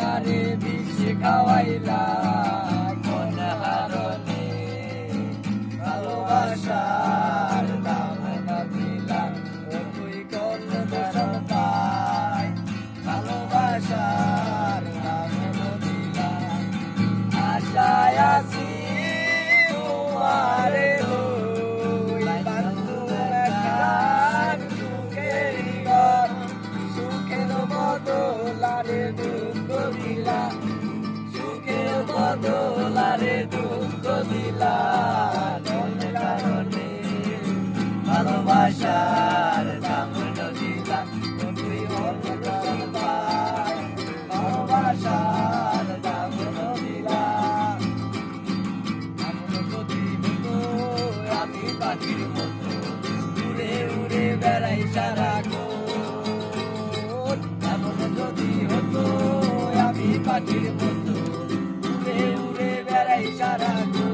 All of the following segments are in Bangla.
আরে বিষ খাওয়াইলা কোন হারণে ভালোবাসার দাম না দিলা ও তুই কত দশম পাই ভালোবাসার দাম না দিলা আশায় আছি তোমারে লই বান্ধু রাখার সুখের ঘর সুখের বদলারে দুঃখ দিলা সুখের বদলারে দুঃখ দিলা কোন কারণে ভালোবাসার দাম না দিলা ও তুই অন্য দশম পাই ভালোবাসার দাম না দিলা আমি পাখির মতো উড়ে উড়ে বেড়াই সারাক্ষণ এমন যদি হতো আমি পাখির মতো উড়ে উড়ে বেড়াই সারাক্ষণ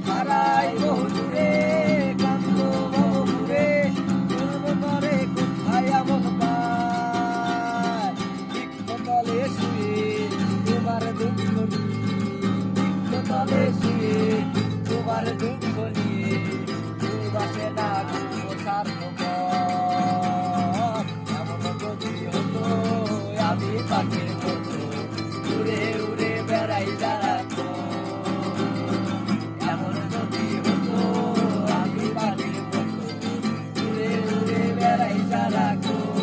হারাই বহু দূরে কান্দ বহু দূরে করে কোথায় এমন পায় বৃক্ষ তলে শুয়ে তোমার দুঃখ তলে শুয়ে তোমার দুঃখ নিয়ে বাসে না এমন যদি হতো আমি পাখির মতো উড়ে উড়ে বেড়াই সারাক্ষণ এমন যদি হতো আমি পাখির মতো উড়ে উড়ে বেড়াই সারাক্ষণ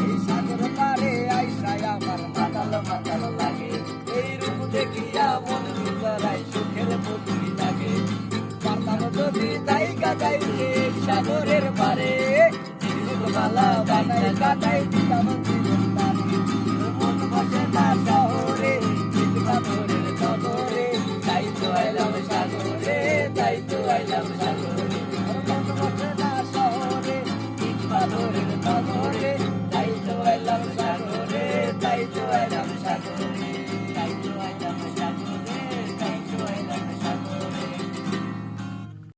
এই সাগর পারে আইসায় আমার মাতাল মাতাল লাগে এই রূপ দেখিয়া মন ভিতরাই সুখের পুতুলি থাকে পারতাম যদি জায়গা যাইতে সাগরের পারে মালা বানাই কাটাই দিতাম মন বসে না শহরে পাথরের চদরে তাই তো আইলাম সাগরে তাই তো আইলাম সাগরে মন বসে না শহরে পাথরের চদরে